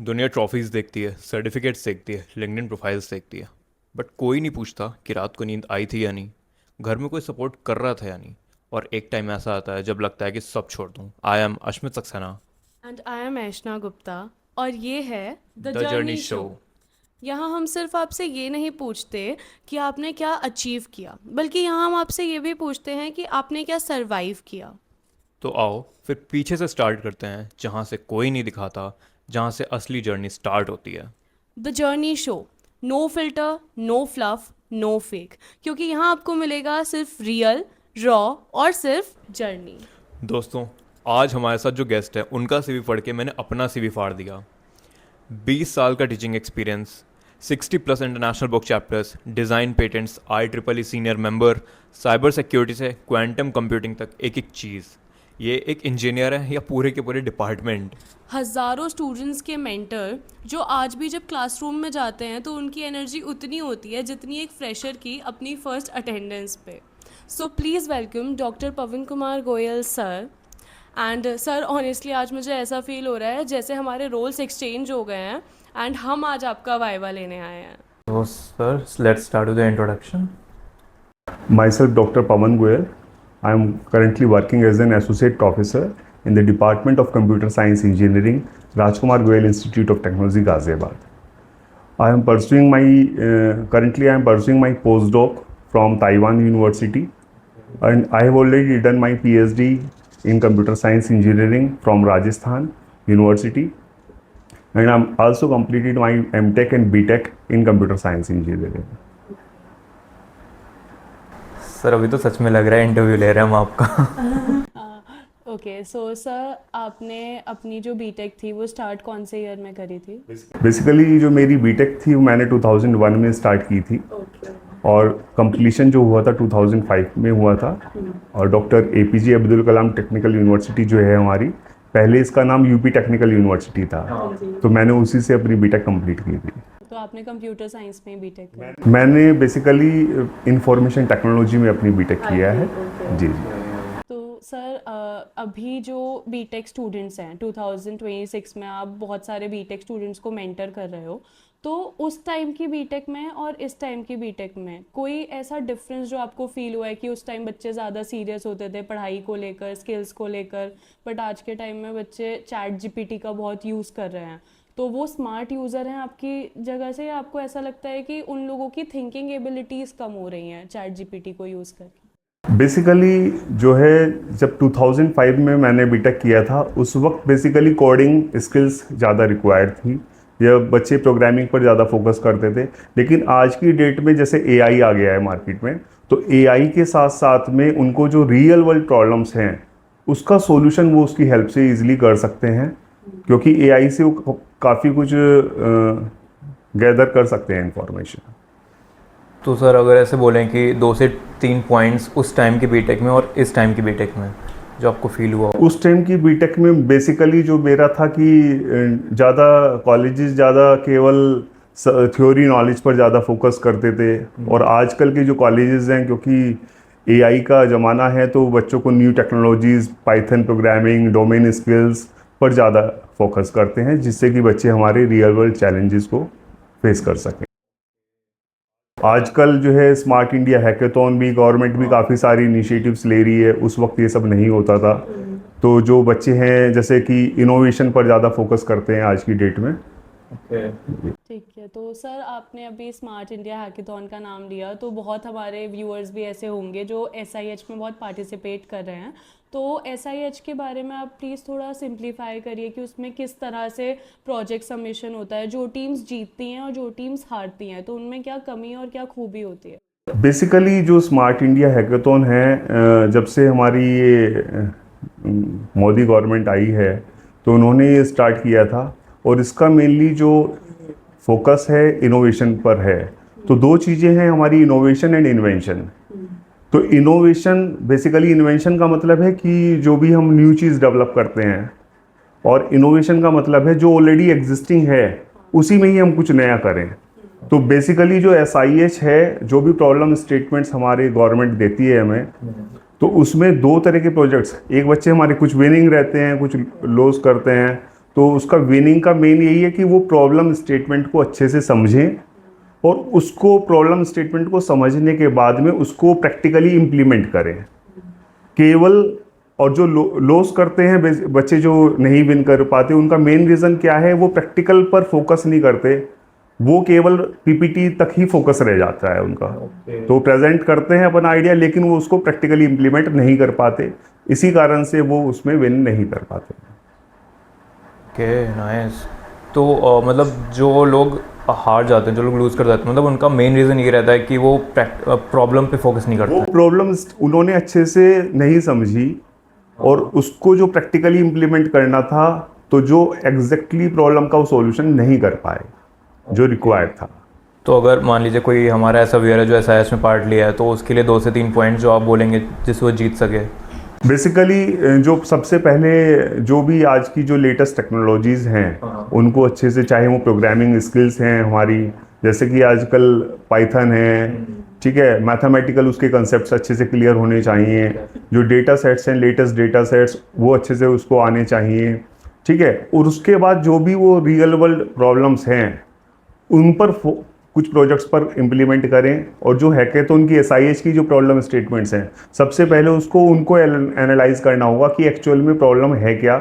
दुनिया ट्रॉफीज देखती है, सर्टिफिकेट्स देखती है, लिंक्डइन प्रोफाइल्स देखती है। बट कोई नहीं पूछता कि रात को नींद आई थी या नहीं, घर में कोई सपोर्ट कर रहा था या नहीं। और एक टाइम ऐसा आता है जब लगता है कि सब छोड़ दूँ। I am Ashmit Saxena. And I am Aishna Gupta और ये है the the journey journey show. Show. यहाँ हम सिर्फ आपसे ये नहीं पूछते कि आपने क्या अचीव किया, बल्कि यहाँ हम आपसे ये भी पूछते हैं कि आपने क्या सरवाइव किया। तो आओ फिर पीछे से स्टार्ट करते हैं, जहाँ से कोई नहीं दिखाता, जहाँ से असली जर्नी स्टार्ट होती है। The journey show. No filter, no fluff, no fake, क्योंकि यहाँ आपको मिलेगा सिर्फ रियल, रॉ और सिर्फ जर्नी। दोस्तों, आज हमारे साथ जो गेस्ट है उनका सीवी पढ़ के मैंने अपना सीवी फाड़ दिया। 20 साल का teaching experience, 60+ international book chapters, design patents, IEEE senior member, cyber security से क्वांटम कंप्यूटिंग तक एक एक चीज़। ये एक इंजीनियर है या पूरे के पूरे डिपार्टमेंट? हज़ारों स्टूडेंट्स के मेंटर जो आज भी जब क्लासरूम में जाते हैं तो उनकी एनर्जी उतनी होती है जितनी एक फ्रेशर की अपनी फर्स्ट अटेंडेंस पे। So please welcome doctor Pawan Kumar Goyal sir. And sir, honestly आज मुझे ऐसा फील हो रहा है जैसे हमारे रोल्स एक्सचेंज हो गए हैं एंड हम आज आपका वाइवा लेने आए हैं। So, sir, let's start with the introduction. Myself, Dr. Pawan Goyal. I am currently working as an associate professor in the Department of Computer Science Engineering, Rajkumar Goyal Institute of Technology, Ghaziabad. I am pursuing my currently I am pursuing my postdoc from Taiwan University, and I have already done my PhD in Computer Science Engineering from Rajasthan University, and I am also completed my MTech and BTech in Computer Science Engineering. Sir, अभी तो सच में लग रहा है interview ले रहे हैं हम आपका। ओके, सो सर, आपने अपनी जो बीटेक थी वो स्टार्ट कौन से ईयर में करी थी? बेसिकली जो मेरी बीटेक थी वो मैंने 2001 में स्टार्ट की थी, और कंप्लीशन जो हुआ था 2005 में हुआ था। और doctor APJ Abdul Kalam technical university जो है हमारी, पहले इसका नाम यूपी टेक्निकल यूनिवर्सिटी था, तो मैंने उसी से अपनी बीटेक कंप्लीट की थी। तो आपने कंप्यूटर साइंस में बीटेक करी? मैंने बेसिकली इंफॉर्मेशन टेक्नोलॉजी में अपनी बीटेक किया है। जी जी। तो सर, अभी जो बीटेक स्टूडेंट्स हैं 2026 में, आप बहुत सारे बीटेक स्टूडेंट्स को मेंटर कर रहे हो, तो उस टाइम की बीटेक में और इस टाइम की बीटेक में कोई ऐसा डिफरेंस जो आपको फील हुआ है कि उस टाइम बच्चे ज़्यादा सीरियस होते थे पढ़ाई को लेकर, स्किल्स को लेकर, बट आज के टाइम में बच्चे चैट जीपीटी का बहुत यूज़ कर रहे हैं, तो वो स्मार्ट यूज़र हैं आपकी जगह से, या आपको ऐसा लगता है कि उन लोगों की थिंकिंग एबिलिटीज़ कम हो रही हैं चैट जीपीटी को यूज़ करके? बेसिकली जो है, जब 2005 में मैंने बीटेक किया था उस वक्त बेसिकली कोडिंग स्किल्स ज़्यादा रिक्वायर्ड थी, या बच्चे प्रोग्रामिंग पर ज़्यादा फोकस करते थे। लेकिन आज की डेट में जैसे AI आ गया है मार्केट में, तो AI के साथ साथ में उनको जो रियल वर्ल्ड प्रॉब्लम्स हैं उसका सॉल्यूशन वो उसकी हेल्प से इजीली कर सकते हैं, क्योंकि AI से वो काफ़ी कुछ गैदर कर सकते हैं इंफॉर्मेशन। तो सर, अगर ऐसे बोलें कि 2 से 3 पॉइंट्स उस टाइम की बीटेक में और इस टाइम की बीटेक में जो आपको फील हुआ? उस टाइम की बीटेक में बेसिकली जो मेरा था कि ज़्यादा कॉलेजेस ज़्यादा केवल थ्योरी नॉलेज पर ज़्यादा फोकस करते थे, और आजकल के जो कॉलेजेस हैं, क्योंकि AI का ज़माना है, तो बच्चों को new technologies, Python programming, domain skills पर ज़्यादा फोकस करते हैं, जिससे कि बच्चे हमारे रियल वर्ल्ड चैलेंजेस को फेस कर सकें। आजकल जो है स्मार्ट इंडिया हैकेथॉन भी गवर्नमेंट भी काफ़ी सारी इनिशिएटिव्स ले रही है, उस वक्त ये सब नहीं होता था। तो जो बच्चे हैं जैसे कि इनोवेशन पर ज़्यादा फोकस करते हैं आज की डेट में। ठीक है, तो सर आपने अभी स्मार्ट इंडिया हैकेथॉन का नाम लिया, तो बहुत हमारे व्यूअर्स भी ऐसे होंगे जो SIH में बहुत पार्टिसिपेट कर रहे हैं, तो SIH के बारे में आप प्लीज़ थोड़ा सिंप्लीफाई करिए कि उसमें किस तरह से प्रोजेक्ट सबमिशन होता है, जो टीम्स जीतती हैं और जो टीम्स हारती हैं, तो उनमें क्या कमी और क्या खूबी होती है? बेसिकली जो स्मार्ट इंडिया हैकेथॉन है, जब से हमारी ये मोदी गवर्नमेंट आई है, तो उन्होंने ये स्टार्ट किया था, और इसका मेनली जो फोकस है इनोवेशन पर है। तो दो चीज़ें हैं हमारी, इनोवेशन एंड इन्वेंशन। तो इनोवेशन बेसिकली, इन्वेंशन का मतलब है कि जो भी हम न्यू चीज़ डेवलप करते हैं, और इनोवेशन का मतलब है जो ऑलरेडी एग्जिस्टिंग है उसी में ही हम कुछ नया करें। तो बेसिकली जो SIH है, जो भी प्रॉब्लम स्टेटमेंट्स हमारे गवर्नमेंट देती है हमें, तो उसमें दो तरह के प्रोजेक्ट्स, एक बच्चे हमारे कुछ विनिंग रहते हैं, कुछ लॉस करते हैं, तो उसका विनिंग का मेन यही है कि वो प्रॉब्लम स्टेटमेंट को अच्छे से समझें और उसको प्रॉब्लम स्टेटमेंट को समझने के बाद में उसको प्रैक्टिकली इम्प्लीमेंट करें। केवल और जो लॉस करते हैं बच्चे जो नहीं विन कर पाते, उनका मेन रीज़न क्या है, वो प्रैक्टिकल पर फोकस नहीं करते, वो केवल पीपीटी तक ही फोकस रह जाता है उनका। तो प्रेजेंट करते हैं अपना आइडिया लेकिन वो उसको प्रैक्टिकली इम्प्लीमेंट नहीं कर पाते, इसी कारण से वो उसमें विन नहीं कर पाते। Okay nice. तो मतलब जो लोग हार जाते हैं, जो लोग लूज़ कर जाते हैं, मतलब उनका मेन रीज़न ये रहता है कि वो प्रॉब्लम पे फोकस नहीं करते वो हैं। प्रॉब्लम उन्होंने अच्छे से नहीं समझी और उसको जो प्रैक्टिकली इम्प्लीमेंट करना था, तो जो एग्जैक्टली प्रॉब्लम का वो सॉल्यूशन नहीं कर पाए जो रिक्वायर्ड था। तो अगर मान लीजिए कोई हमारा ऐसा व्यूअर है जो SIS में पार्ट लिया है, तो उसके लिए 2 से 3 पॉइंट जो आप बोलेंगे जिससे वो जीत सके। बेसिकली जो सबसे पहले जो भी आज की जो लेटेस्ट टेक्नोलॉजीज़ हैं उनको अच्छे से, चाहे वो प्रोग्रामिंग स्किल्स हैं हमारी, जैसे कि आजकल पाइथन है, ठीक है, मैथमेटिकल उसके कंसेप्ट्स अच्छे से क्लियर होने चाहिए, जो डेटा सेट्स हैं लेटेस्ट डेटा सेट्स वो अच्छे से उसको आने चाहिए, ठीक है। और उसके बाद जो भी वो रियल वर्ल्ड प्रॉब्लम्स हैं उन पर कुछ प्रोजेक्ट्स पर इम्प्लीमेंट करें। और जो हैकेथॉन की SIH की जो प्रॉब्लम स्टेटमेंट्स हैं, सबसे पहले उनको एनालाइज करना होगा कि एक्चुअल में प्रॉब्लम है क्या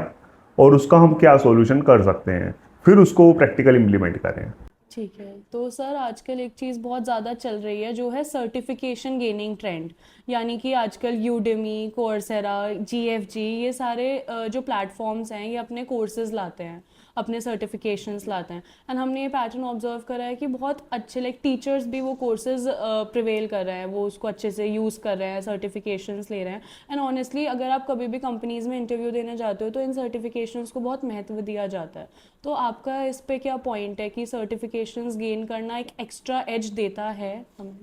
और उसका हम क्या सॉल्यूशन कर सकते हैं, फिर उसको प्रैक्टिकल इम्प्लीमेंट करें। ठीक है। तो सर आजकल एक चीज़ बहुत ज़्यादा चल रही है जो है सर्टिफिकेशन गेनिंग ट्रेंड, यानी कि आजकल यूडेमी, कोर्सेरा, GFG, ये सारे जो प्लेटफॉर्म्स हैं ये अपने कोर्सेज लाते हैं, अपने सर्टिफिकेशंस लाते हैं। एंड हमने ये पैटर्न ऑब्जर्व करा है कि बहुत अच्छे लाइक टीचर्स भी वो कोर्सेज प्रिवेल कर रहे हैं, वो उसको अच्छे से यूज़ कर रहे हैं, सर्टिफिकेशंस ले रहे हैं। एंड ऑनेस्टली अगर आप कभी भी कंपनीज़ में इंटरव्यू देने जाते हो तो इन सर्टिफिकेशंस को बहुत महत्व दिया जाता है। तो आपका इस पे क्या पॉइंट है कि सर्टिफिकेशंस गेन करना एक एक्स्ट्रा एज देता है हमें?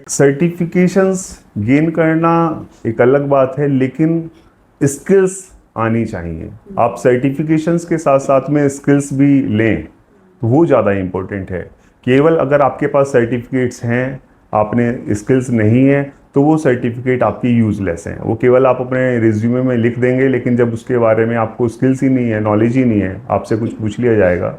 सर्टिफिकेशंस गेन करना एक अलग बात है, लेकिन स्किल्स आनी चाहिए। आप सर्टिफिकेशंस के साथ साथ में स्किल्स भी लें तो वो ज़्यादा इम्पोर्टेंट है। केवल अगर आपके पास सर्टिफिकेट्स हैं, आपने स्किल्स नहीं है, तो वो सर्टिफिकेट आपकी यूज़लेस हैं। वो केवल आप अपने रिज्यूमे में लिख देंगे, लेकिन जब उसके बारे में आपको स्किल्स ही नहीं है, नॉलेज ही नहीं है, आपसे कुछ पूछ लिया जाएगा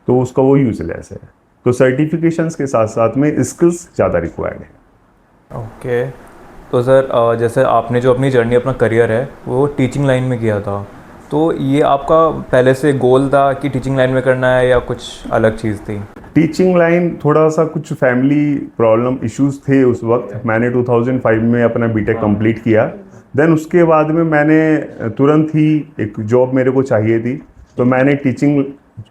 तो उसका वो यूज़लेस है। तो सर्टिफिकेशंस के साथ साथ में स्किल्स ज़्यादा रिक्वायर्ड है। ओके। तो सर जैसे आपने जो अपनी जर्नी, अपना करियर है वो टीचिंग लाइन में किया था, तो ये आपका पहले से गोल था कि टीचिंग लाइन में करना है या कुछ अलग चीज़ थी? टीचिंग लाइन थोड़ा सा कुछ फैमिली प्रॉब्लम इश्यूज थे उस वक्त। मैंने 2005 में अपना बीटेक कंप्लीट किया। देन उसके बाद में मैंने तुरंत ही एक जॉब मेरे को चाहिए थी, तो मैंने टीचिंग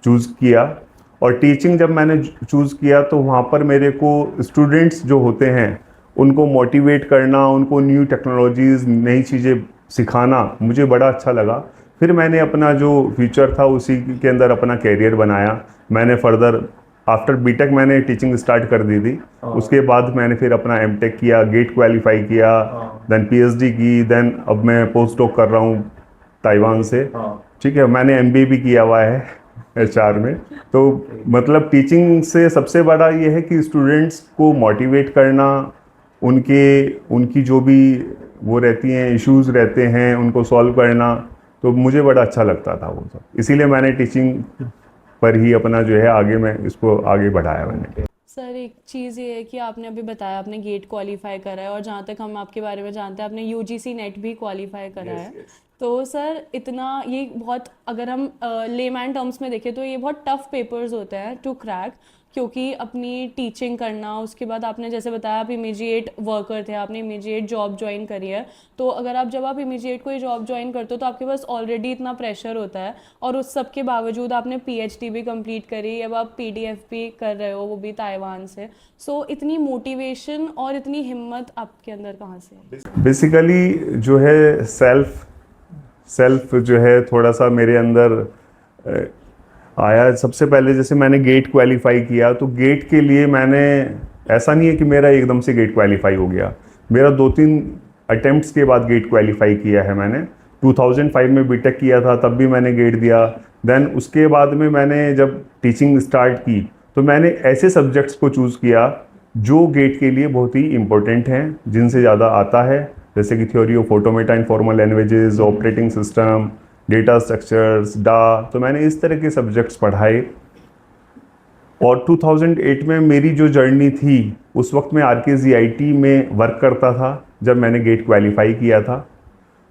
चूज़ किया। और टीचिंग जब मैंने चूज़ किया तो वहाँ पर मेरे को स्टूडेंट्स जो होते हैं उनको मोटिवेट करना, उनको न्यू टेक्नोलॉजीज़, नई चीज़ें सिखाना मुझे बड़ा अच्छा लगा। फिर मैंने अपना जो फ्यूचर था उसी के अंदर अपना कैरियर बनाया। मैंने फर्दर आफ्टर बीटेक मैंने टीचिंग स्टार्ट कर दी थी। उसके बाद मैंने फिर अपना एमटेक किया, गेट क्वालिफाई किया, देन पीएचडी की, देन अब मैं पोस्ट डॉक कर रहा हूँ ताइवान से, ठीक है। मैंने एमबीए भी किया हुआ है एचआर में। तो मतलब टीचिंग से सबसे बड़ा ये है कि स्टूडेंट्स को मोटिवेट करना, उनकी जो भी वो रहती हैं इश्यूज रहते हैं उनको सॉल्व करना, तो मुझे बड़ा अच्छा लगता था वो सब। इसीलिए मैंने टीचिंग पर ही अपना जो है आगे मैं इसको आगे बढ़ाया मैंने। सर एक चीज़ ये है कि आपने अभी बताया आपने गेट क्वालिफाई करा है, और जहाँ तक हम आपके बारे में जानते हैं आपने यूजीसी नेट भी क्वालिफाई करा है। तो सर इतना ये बहुत, अगर हम लेमैन टर्म्स में देखें तो ये बहुत टफ पेपर्स होते हैं टू क्रैक, क्योंकि अपनी टीचिंग करना, उसके बाद आपने जैसे बताया आप इमीडिएट वर्कर थे, आपने इमीडिएट जॉब ज्वाइन करी है। तो अगर जब आप इमीडिएट कोई जॉब ज्वाइन करते हो तो आपके पास ऑलरेडी इतना प्रेशर होता है, और उस सब के बावजूद आपने पीएचडी भी कंप्लीट करी, अब आप पीडीएफ भी कर रहे हो, वो भी ताइवान से। सो इतनी मोटिवेशन और इतनी हिम्मत आपके अंदर कहाँ से है? बेसिकली जो है सेल्फ जो है थोड़ा सा मेरे अंदर आया। सबसे पहले जैसे मैंने गेट क्वालिफाई किया, तो गेट के लिए मैंने, ऐसा नहीं है कि मेरा एकदम से गेट क्वालिफाई हो गया, मेरा 2-3 अटेम्प्ट्स के बाद गेट क्वालिफाई किया है मैंने। 2005 में बीटेक किया था तब भी मैंने गेट दिया। देन उसके बाद में मैंने जब टीचिंग स्टार्ट की तो मैंने ऐसे सब्जेक्ट्स को चूज़ किया जो गेट के लिए बहुत ही इम्पोर्टेंट हैं, जिनसे ज़्यादा आता है, जैसे कि theory of automata in formal languages, operating system, data structures, तो मैंने इस तरह के सब्जेक्ट्स पढ़ाए। और 2008 में मेरी जो जर्नी थी, उस वक्त मैं RKGIT में वर्क करता था जब मैंने गेट क्वालिफाई किया था।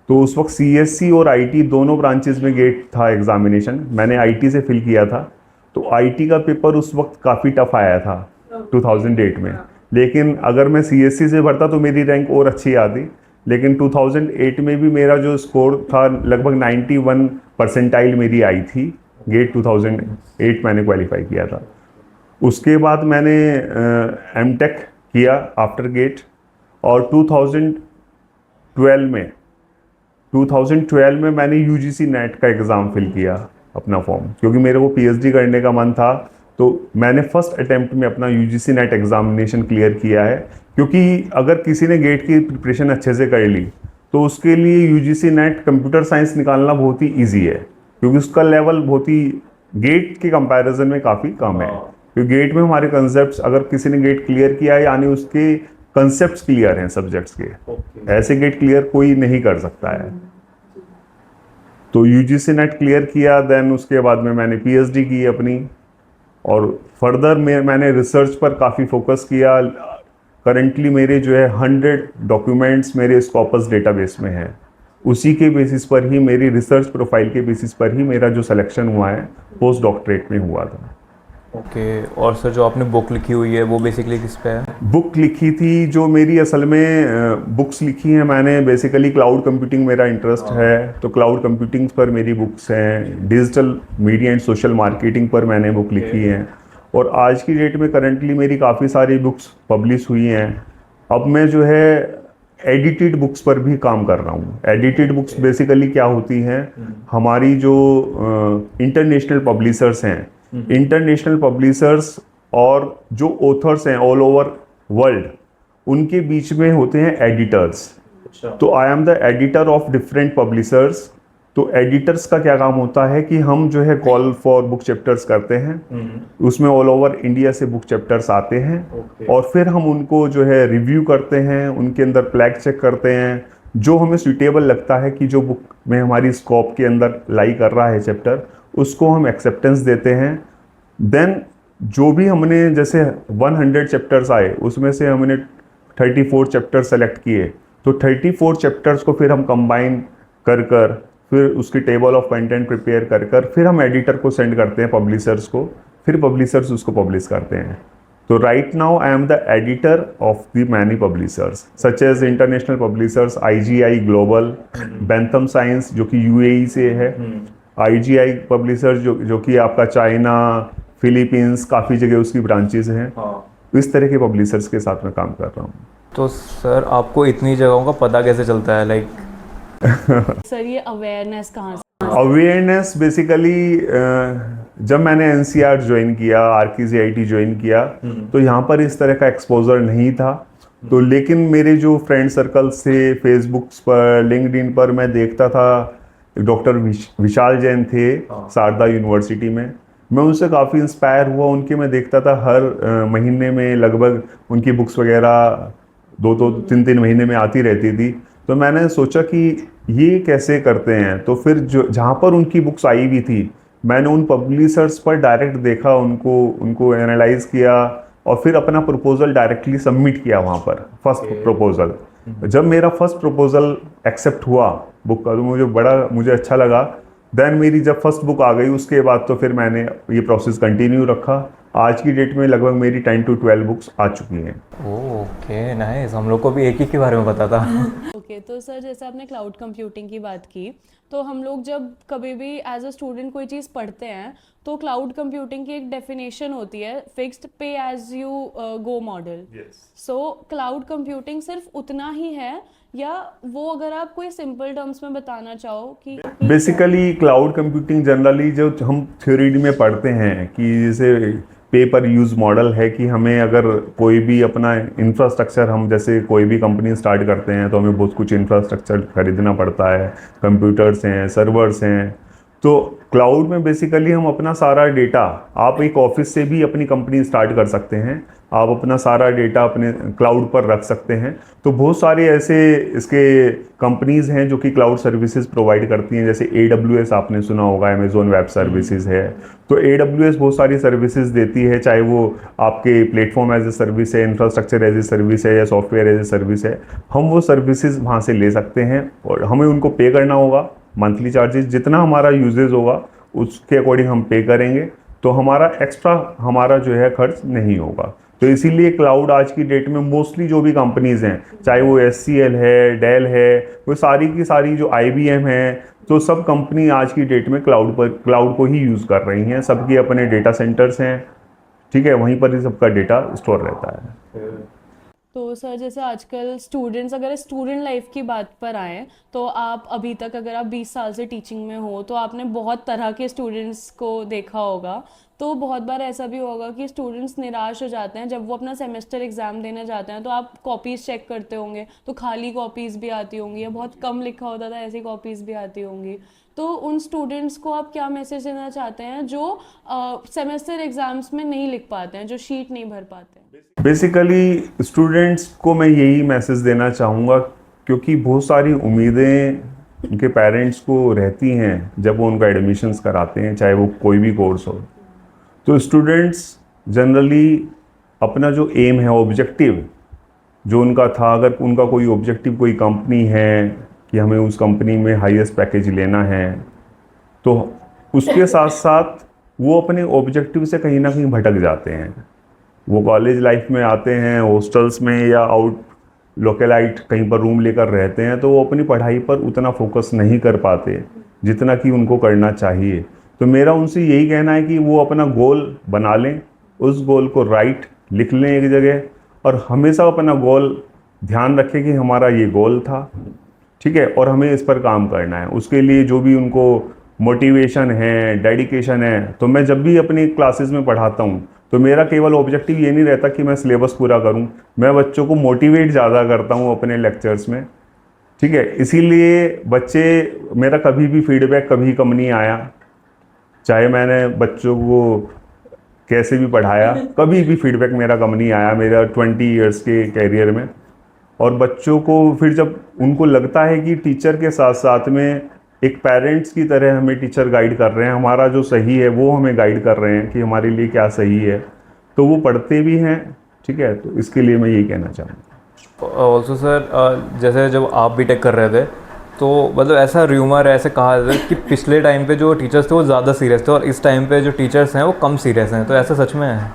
तो उस वक्त CSC और IT दोनों ब्रांचेस में गेट था एग्जामिनेशन, मैंने IT से फिल किया था। तो IT का पेपर उस वक्त काफ़ी टफ आया था 2008 में, लेकिन अगर मैं CSC से भरता तो मेरी रैंक और अच्छी आती। लेकिन 2008 में भी मेरा जो स्कोर था लगभग 91 परसेंटाइल मेरी आई थी। गेट 2008 मैंने क्वालिफाई किया था। उसके बाद मैंने MTech किया आफ्टर गेट। और 2012 में मैंने UGC नेट का एग्ज़ाम फिल किया अपना फॉर्म, क्योंकि मेरे को PhD करने का मन था। तो मैंने फर्स्ट अटेम्प्ट में अपना UGC नेट एग्जामिनेशन क्लियर किया है, क्योंकि अगर किसी ने गेट की प्रिपरेशन अच्छे से कर ली तो उसके लिए UGC नेट कंप्यूटर साइंस निकालना बहुत ही ईजी है, क्योंकि उसका लेवल बहुत ही गेट के कंपैरिजन में काफ़ी कम है। क्योंकि गेट में हमारे कंसेप्ट, अगर किसी ने गेट क्लियर किया है यानी उसके कंसेप्ट्स क्लियर हैं सब्जेक्ट्स के, ऐसे गेट क्लियर कोई नहीं कर सकता है। तो UGC नेट क्लियर किया, देन उसके बाद में मैंने PhD की अपनी। और फर्दर मैंने रिसर्च पर काफ़ी फोकस किया। करंटली मेरे जो है 100 डॉक्यूमेंट्स मेरे स्कॉपस डेटाबेस में हैं। उसी के बेसिस पर ही, मेरी रिसर्च प्रोफाइल के बेसिस पर ही मेरा जो सिलेक्शन हुआ है पोस्ट डॉक्टरेट में हुआ था। ओके, और सर जो आपने बुक लिखी हुई है वो बेसिकली किस पे है? बुक लिखी थी जो मेरी, असल में बुक्स लिखी हैं मैंने बेसिकली, क्लाउड कंप्यूटिंग मेरा इंटरेस्ट है, तो क्लाउड कंप्यूटिंग पर मेरी बुक्स हैं। Digital media and social marketing पर मैंने बुक लिखी हैं। और आज की डेट में करंटली मेरी काफ़ी सारी बुक्स पब्लिश हुई हैं। अब मैं जो है एडिटेड बुक्स पर भी काम कर रहा हूँ। एडिटेड बुक्स बेसिकली क्या होती हैं, हमारी जो इंटरनेशनल पब्लिशर्स हैं, इंटरनेशनल पब्लिशर्स और जो ऑथर्स हैं ऑल ओवर वर्ल्ड, उनके बीच में होते हैं एडिटर्स। तो आई am the editor of different publishers. तो एडिटर्स का क्या काम होता है कि हम जो है कॉल फॉर बुक चैप्टर्स करते हैं, उसमें ऑल ओवर इंडिया से बुक चैप्टर्स आते हैं, और फिर हम उनको जो है रिव्यू करते हैं, उनके अंदर फ्लैग चेक करते हैं। जो हमें सूटेबल लगता है कि जो बुक में हमारी स्कोप के अंदर लाई कर रहा है चैप्टर, उसको हम एक्सेप्टेंस देते हैं। देन जो भी हमने, जैसे 100 चैप्टर्स आए, उसमें से हमने 34 चैप्टर सेलेक्ट किए, तो 34 चैप्टर्स को फिर हम कंबाइन कर फिर उसकी टेबल ऑफ कंटेंट प्रिपेयर कर फिर हम एडिटर को सेंड करते हैं पब्लिशर्स को, फिर पब्लिशर्स उसको पब्लिश करते हैं। तो right now I am the editor of the many publishers such as international publishers IGI global, Bentham science जो कि UAE से है, IGI पब्लिशर्स जो कि आपका चाइना, फिलीपींस, काफ़ी जगह उसकी ब्रांचेज हैं। इस तरह के पब्लिशर्स के साथ मैं काम कर रहा हूँ। तो सर आपको इतनी जगहों का पता कैसे चलता है, लाइक? सर ये अवेयरनेस कहाँ से? अवेयरनेस बेसिकली जब मैंने NCR ज्वाइन किया, RKGIT ज्वाइन किया, तो यहाँ पर इस तरह का एक्सपोजर नहीं था। तो लेकिन मेरे जो फ्रेंड सर्कल से फेसबुक्स पर, लिंक्डइन पर मैं देखता था, डॉक्टर विशाल जैन थे शारदा यूनिवर्सिटी में, मैं उनसे काफ़ी इंस्पायर हुआ। उनके मैं देखता था हर महीने में लगभग उनकी बुक्स वगैरह 2-3 महीने में आती रहती थी। तो मैंने सोचा कि ये कैसे करते हैं। तो फिर जो जहाँ पर उनकी बुक्स आई हुई थी, मैंने उन पब्लिशर्स पर डायरेक्ट देखा, उनको एनालाइज किया, और फिर अपना प्रपोजल डायरेक्टली सबमिट किया वहाँ पर, फर्स्ट प्रपोजल। जब मेरा फर्स्ट प्रपोजल एक्सेप्ट हुआ बुक का, तो मुझे अच्छा लगा। देन मेरी जब फर्स्ट बुक आ गई, उसके बाद तो फिर मैंने ये प्रोसेस कंटिन्यू रखा। आज की डेट में लगभग मेरी 10 to 12 बुक्स आ चुकी हैं। Okay, nice. हम लोग को भी एक ही के बारे में पता था। ओके, तो सर जैसे आपने क्लाउड कंप्यूटिंग की बात की, तो हम लोग जब कभी भी एज अ स्टूडेंट कोई चीज़ पढ़ते हैं, तो क्लाउड कंप्यूटिंग की एक डेफिनेशन होती है fixed pay as you go model. So cloud computing सिर्फ उतना ही है, या वो अगर आप कोई सिंपल टर्म्स में बताना चाहो कि बेसिकली क्लाउड कंप्यूटिंग जनरली जो हम थ्योरी में पढ़ते हैं कि जैसे पे पर यूज़ मॉडल है, कि हमें अगर कोई भी अपना इंफ्रास्ट्रक्चर, हम जैसे कोई भी कंपनी स्टार्ट करते हैं तो हमें बहुत कुछ इंफ्रास्ट्रक्चर खरीदना पड़ता है, कंप्यूटर्स हैं, सर्वर्स हैं। तो क्लाउड में बेसिकली हम अपना सारा डेटा, आप एक ऑफिस से भी अपनी कंपनी स्टार्ट कर सकते हैं, आप अपना सारा डेटा अपने क्लाउड पर रख सकते हैं। तो बहुत सारे ऐसे इसके कंपनीज़ हैं जो कि क्लाउड सर्विसेज प्रोवाइड करती हैं, जैसे AWS आपने सुना होगा, अमेजोन वेब सर्विसेज है। तो AWS बहुत सारी सर्विसेज देती है, चाहे वो आपके प्लेटफॉर्म एज ए सर्विस है, इंफ्रास्ट्रक्चर एज ए सर्विस है, या सॉफ्टवेयर एज ए सर्विस है। हम वो सर्विसेज वहाँ से ले सकते हैं और हमें उनको पे करना होगा मंथली चार्जेस, जितना हमारा यूजेज होगा उसके अकॉर्डिंग हम पे करेंगे, तो हमारा एक्स्ट्रा हमारा जो है खर्च नहीं होगा। तो इसीलिए क्लाउड आज की डेट में मोस्टली जो भी कंपनीज़ हैं, चाहे वो SCL है, डेल है, वो सारी की सारी जो IBM है, तो सब कंपनी आज की डेट में क्लाउड को ही यूज़ कर रही हैं। सबके अपने डेटा सेंटर्स हैं, ठीक है, वहीं पर ही सबका डेटा स्टोर रहता है। तो सर जैसे आजकल स्टूडेंट्स, अगर स्टूडेंट लाइफ की बात पर आए, तो आप अभी तक अगर आप 20 साल से टीचिंग में हो तो आपने बहुत तरह के स्टूडेंट्स को देखा होगा। तो बहुत बार ऐसा भी होगा कि स्टूडेंट्स निराश हो जाते हैं जब वो अपना सेमेस्टर एग्ज़ाम देने जाते हैं। तो आप कॉपीज़ चेक करते होंगे तो खाली कॉपीज़ भी आती होंगी, या बहुत कम लिखा होता था ऐसी कॉपीज़ भी आती होंगी। तो उन स्टूडेंट्स को आप क्या मैसेज देना चाहते हैं जो सेमेस्टर एग्ज़ाम्स में नहीं लिख पाते हैं, जो शीट नहीं भर पाते हैं? बेसिकली स्टूडेंट्स को मैं यही मैसेज देना चाहूँगा, क्योंकि बहुत सारी उम्मीदें उनके पेरेंट्स को रहती हैं जब वो उनका एडमिशन्स कराते हैं, चाहे वो कोई भी कोर्स हो। तो स्टूडेंट्स जनरली अपना जो एम है, ऑब्जेक्टिव जो उनका था, अगर उनका कोई ऑब्जेक्टिव कोई कंपनी है कि हमें उस कंपनी में हाईएस्ट पैकेज लेना है, तो उसके साथ साथ वो अपने ऑब्जेक्टिव से कहीं ना कहीं भटक जाते हैं। वो कॉलेज लाइफ में आते हैं, हॉस्टल्स में या आउट लोकेलाइट कहीं पर रूम लेकर रहते हैं, तो वो अपनी पढ़ाई पर उतना फोकस नहीं कर पाते जितना कि उनको करना चाहिए। तो मेरा उनसे यही कहना है कि वो अपना गोल बना लें, उस गोल को लिख लें एक जगह, और हमेशा अपना गोल ध्यान रखें कि हमारा ये गोल था, ठीक है, और हमें इस पर काम करना है। उसके लिए जो भी उनको मोटिवेशन है, डेडिकेशन है, तो मैं जब भी अपनी क्लासेस में पढ़ाता हूँ तो मेरा केवल ऑब्जेक्टिव ये नहीं रहता कि मैं सिलेबस पूरा करूँ, मैं बच्चों को मोटिवेट ज़्यादा करता हूँ अपने लेक्चर्स में, ठीक है। इसीलिए बच्चे, मेरा कभी भी फीडबैक कभी कम नहीं आया, चाहे मैंने बच्चों को कैसे भी पढ़ाया, कभी भी फीडबैक मेरा कम नहीं आया मेरा 20 इयर्स के कैरियर में। और बच्चों को फिर जब उनको लगता है कि टीचर के साथ साथ में एक पेरेंट्स की तरह हमें टीचर गाइड कर रहे हैं, हमारा जो सही है वो हमें गाइड कर रहे हैं कि हमारे लिए क्या सही है, तो वो पढ़ते भी हैं, ठीक है। तो इसके लिए मैं यही कहना चाहूँगा। ऑल्सो सर, जैसे जब आप बीटेक कर रहे थे तो मतलब ऐसा र्यूमर है, ऐसे कहा जाता है कि पिछले टाइम पे जो टीचर्स थे वो ज़्यादा सीरियस थे और इस टाइम पे जो टीचर्स हैं वो कम सीरियस हैं, तो ऐसा सच में है?